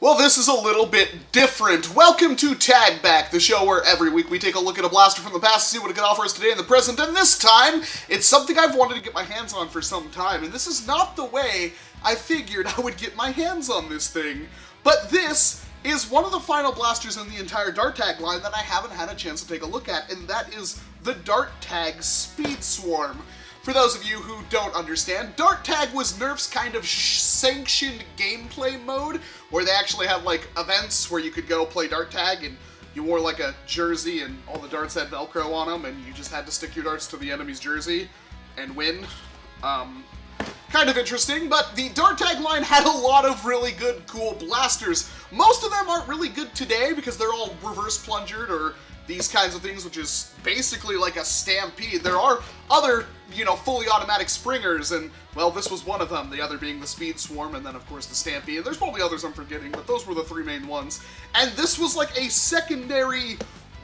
Well, this is a little bit different. Welcome to Tag Back, the show where every week we take a look at a blaster from the past to see what it can offer us today in the present, and this time, it's something I've wanted to get my hands on for some time, and this is not the way I figured I would get my hands on this thing. But this is one of the final blasters in the entire Dart Tag line that I haven't had a chance to take a look at, and that is the Dart Tag Speedswarm. For those of you who don't understand, Dart Tag was Nerf's kind of sanctioned gameplay mode, where they actually had like events where you could go play Dart Tag and you wore like a jersey and all the darts had Velcro on them and you just had to stick your darts to the enemy's jersey and win. Kind of interesting, but the Dart Tag line had a lot of really good, cool blasters. Most of them aren't really good today because they're all reverse plungered or these kinds of things, which is basically like a stampede. There are other, fully automatic springers, and, well, this was one of them, the other being the Speedswarm, and then, of course, the Stampede. There's probably others I'm forgetting, but those were the three main ones. And this was like a secondary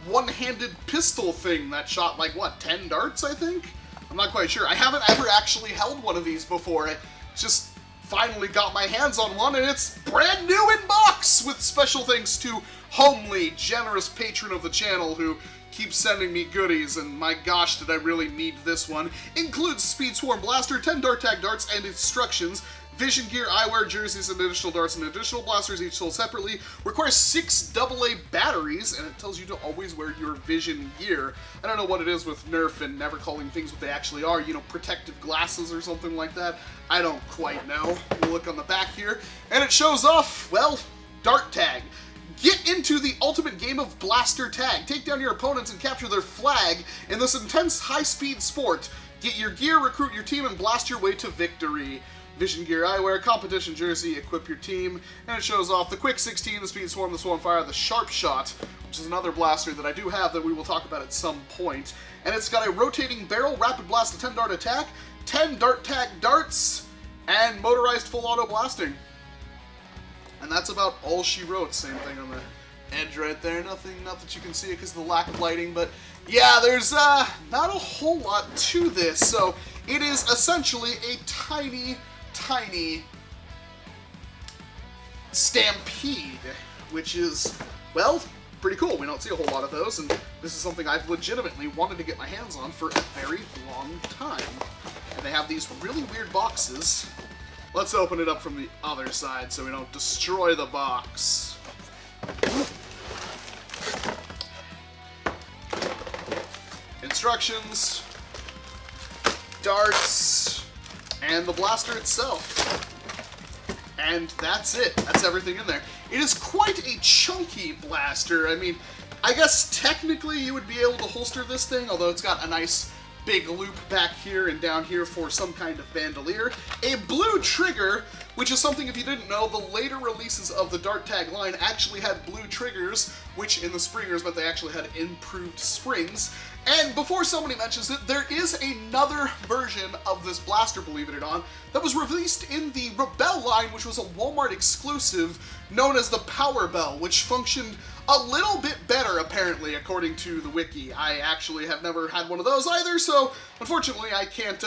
one-handed pistol thing that shot, like, what, 10 darts, I think? I'm not quite sure. I haven't ever actually held one of these before. I just finally got my hands on one, and it's brand new in box, with special thanks to Homelee, generous patron of the channel, who keeps sending me goodies, and my gosh, did I really need this one. Includes Speedswarm Blaster, 10 Dart Tag darts, and instructions, vision gear, eyewear, jerseys, and additional darts and additional blasters, each sold separately. Requires 6 AA batteries, and it tells you to always wear your vision gear. I don't know what it is with Nerf and never calling things what they actually are, protective glasses or something like that. I don't quite know. We'll look on the back here, and it shows off, well, Dart Tag. Get into the ultimate game of blaster tag. Take down your opponents and capture their flag in this intense high-speed sport. Get your gear, recruit your team, and blast your way to victory. Vision gear, eyewear, competition jersey, equip your team, and it shows off the Quick 16, the Speedswarm, the Swarmfire, the Sharp Shot, which is another blaster that I do have that we will talk about at some point. And it's got a rotating barrel, rapid blast, a 10 dart attack, 10 Dart Tag darts, and motorized full auto blasting. And that's about all she wrote. Same thing on the edge right there. Nothing, not that you can see it because of the lack of lighting, but yeah, there's not a whole lot to this. So it is essentially a tiny, tiny stampede, which is, well, pretty cool. We don't see a whole lot of those, and this is something I've legitimately wanted to get my hands on for a very long time. And they have these really weird boxes. Let's open it up from the other side so we don't destroy the box. Instructions, darts, and the blaster itself. And that's it. That's everything in there. It is quite a chunky blaster. I mean, I guess technically you would be able to holster this thing, although it's got a nice big loop back here and down here for some kind of bandolier. A blue trigger, which is something, if you didn't know, the later releases of the Dart Tag line actually had blue triggers, which in the springers meant they actually had improved springs. And before somebody mentions it, there is another version of this blaster, believe it or not, that was released in the Rebel line, which was a Walmart exclusive, known as the Power Bell, which functioned a little bit better, apparently, according to the wiki. I actually have never had one of those either, so unfortunately I can't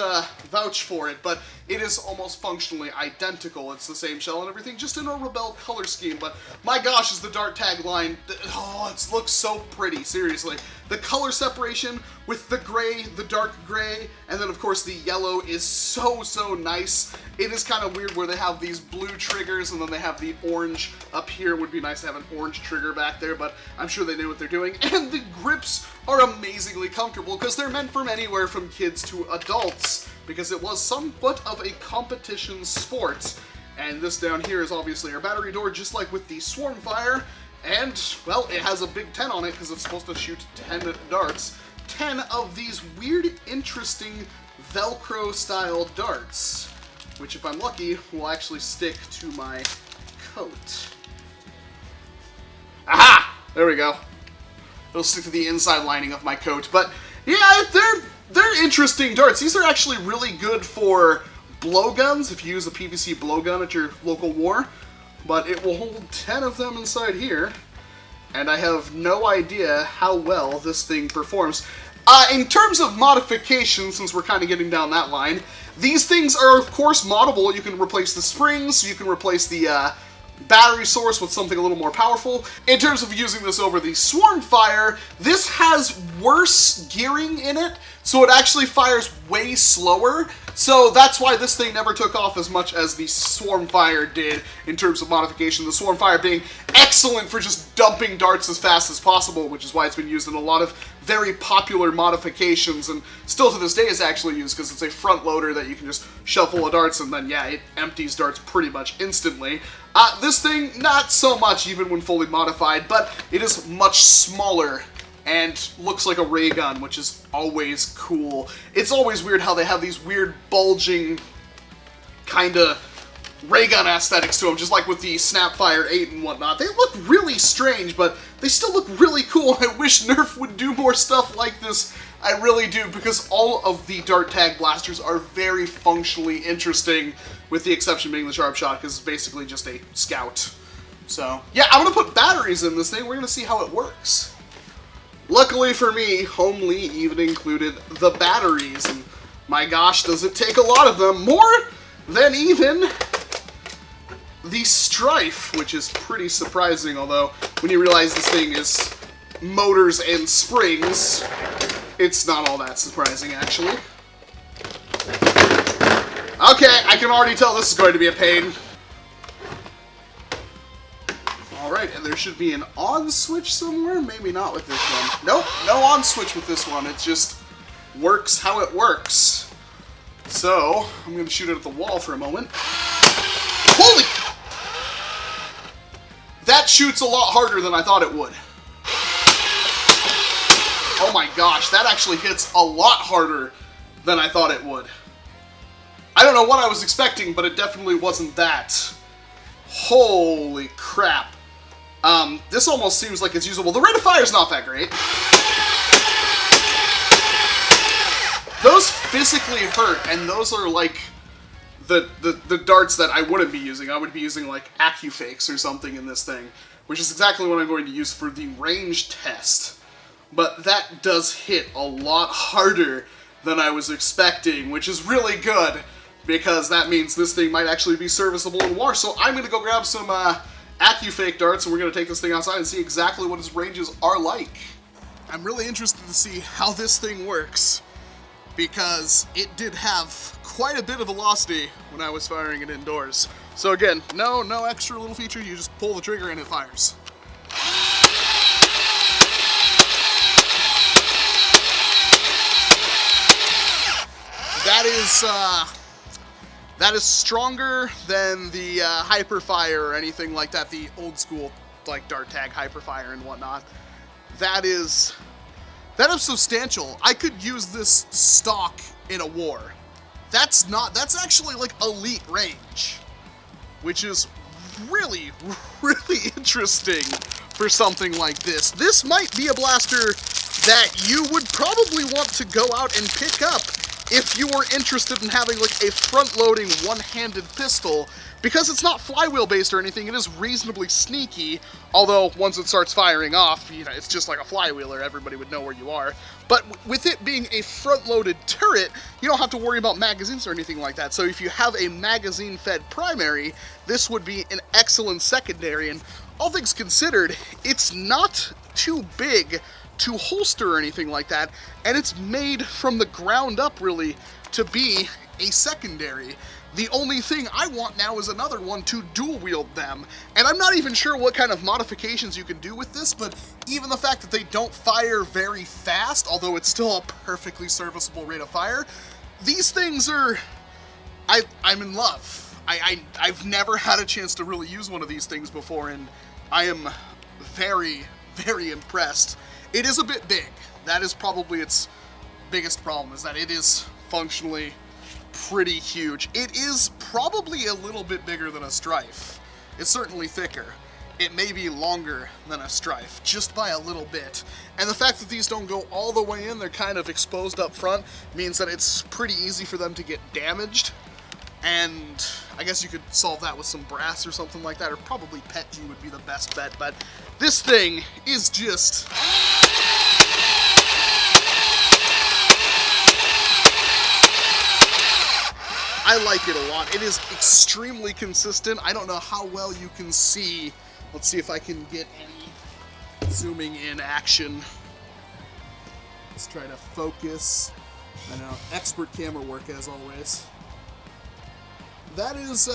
vouch for it, but it is almost functionally identical. It's the same shell and everything, just in a Rebel color scheme, but my gosh, is the Dart Tag line, oh, it looks so pretty, seriously. The color separation with the gray, the dark gray, and then of course the yellow is so, so nice. It is kind of weird where they have these blue triggers and then they have the orange up here. It would be nice to have an orange trigger back there, but I'm sure they knew what they're doing. And the grips are amazingly comfortable because they're meant for anywhere from kids to adults, because it was somewhat of a competition sport. And this down here is obviously our battery door, just like with the Swarmfire. And, well, it has a big 10 on it because it's supposed to shoot 10 darts. 10 of these weird, interesting Velcro-style darts, which, if I'm lucky, will actually stick to my coat. Aha! There we go. It'll stick to the inside lining of my coat. But, yeah, they're interesting darts. These are actually really good for blowguns, if you use a PVC blowgun at your local war. But it will hold 10 of them inside here, and I have no idea how well this thing performs. In terms of modifications, since we're kind of getting down that line, these things are, of course, moddable. You can replace the springs, you can replace the battery source with something a little more powerful. In terms of using this over the Swarm Fire, this has worse gearing in it, so it actually fires way slower. So that's why this thing never took off as much as the Swarm Fire did in terms of modification. The Swarm Fire being excellent for just dumping darts as fast as possible, which is why it's been used in a lot of very popular modifications, and still to this day is actually used because it's a front loader that you can just shove full of darts and then, yeah, it empties darts pretty much instantly. This thing, not so much even when fully modified, but it is much smaller and looks like a ray gun, which is always cool. It's always weird how they have these weird bulging kind of ray gun aesthetics to them, just like with the Snapfire 8 and whatnot. They look really strange, but they still look really cool. I wish Nerf would do more stuff like this. I really do, because all of the Dart Tag blasters are very functionally interesting, with the exception being the Sharp Shot, because it's basically just a scout. So, yeah, I'm going to put batteries in this thing. We're going to see how it works. Luckily for me, Homelee even included the batteries, and my gosh, does it take a lot of them. More than even the Strife, which is pretty surprising, although when you realize this thing is motors and springs, it's not all that surprising, actually. Okay, I can already tell this is going to be a pain. Alright, and there should be an on switch somewhere? Maybe not with this one. Nope, no on switch with this one. It just works how it works. So, I'm going to shoot it at the wall for a moment. Holy! That shoots a lot harder than I thought it would. Oh my gosh, that actually hits a lot harder than I thought it would. I don't know what I was expecting, but it definitely wasn't that. Holy crap. This almost seems like it's usable. The rate of fire is not that great. Those physically hurt, and those are like the darts that I wouldn't be using. I would be using like AccuFakes or something in this thing, which is exactly what I'm going to use for the range test. But that does hit a lot harder than I was expecting, which is really good, because that means this thing might actually be serviceable in war. So I'm going to go grab some AccuFake darts, and we're going to take this thing outside and see exactly what its ranges are like. I'm really interested to see how this thing works, because it did have quite a bit of velocity when I was firing it indoors. So again, no extra little feature, you just pull the trigger and it fires. That is stronger than the Hyperfire or anything like that, the old school like Dart Tag Hyperfire and whatnot. That is substantial. I could use this stock in a war. That's actually like elite range, which is really, really interesting for something like this. This might be a blaster that you would probably want to go out and pick up if you were interested in having like a front-loading one-handed pistol, because it's not flywheel-based or anything. It is reasonably sneaky, although once it starts firing off, you know, it's just like a flywheeler. Everybody would know where you are. But with it being a front-loaded turret, you don't have to worry about magazines or anything like that. So if you have a magazine-fed primary, this would be an excellent secondary. And all things considered, it's not too big to holster or anything like that, and it's made from the ground up really to be a secondary. The only thing I want now is another one to dual wield them, and I'm not even sure what kind of modifications you can do with this, but even the fact that they don't fire very fast, although it's still a perfectly serviceable rate of fire, these things are... I'm in love. I've never had a chance to really use one of these things before, and I am very, very impressed. It is a bit big. That is probably its biggest problem, is that it is functionally pretty huge. It is probably a little bit bigger than a Strife. It's certainly thicker. It may be longer than a Strife, just by a little bit. And the fact that these don't go all the way in, they're kind of exposed up front, means that it's pretty easy for them to get damaged. And I guess you could solve that with some brass or something like that, or probably PETG would be the best bet, but this thing is just... I I like it a lot. It is extremely consistent. I don't know how well you can see. Let's see if I can get any zooming in action. Let's try to focus. I know, expert camera work as always. That is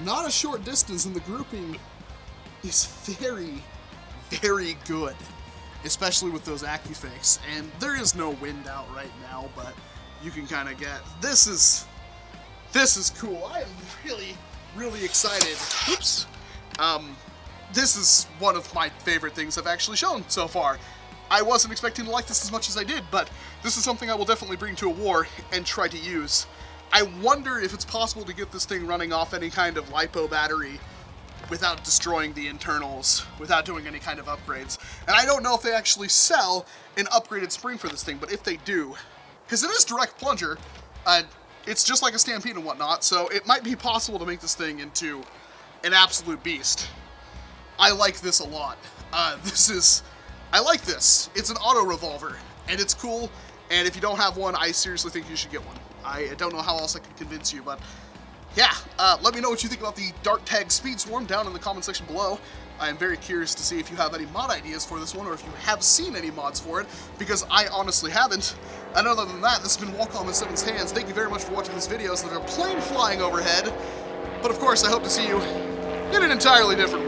not a short distance, and the grouping is very, very good, especially with those AccuFakes. And there is no wind out right now, but you can kind of get, this is cool. I am really, really excited. Oops. This is one of my favorite things I've actually shown so far. I wasn't expecting to like this as much as I did, but this is something I will definitely bring to a war and try to use. I wonder if it's possible to get this thing running off any kind of LiPo battery without destroying the internals, without doing any kind of upgrades. And I don't know if they actually sell an upgraded spring for this thing, but if they do, because it is direct plunger, it's just like a Stampede and whatnot, so it might be possible to make this thing into an absolute beast. I like this a lot. I like this. It's an auto revolver, and it's cool, and if you don't have one, I seriously think you should get one. I don't know how else I can convince you, but yeah, let me know what you think about the Dart Tag Speedswarm down in the comment section below. I am very curious to see if you have any mod ideas for this one, or if you have seen any mods for it, because I honestly haven't. And other than that, this has been Walcom S7's Hands. Thank you very much for watching this video. So there's a plane flying overhead, but of course I hope to see you in an entirely different one.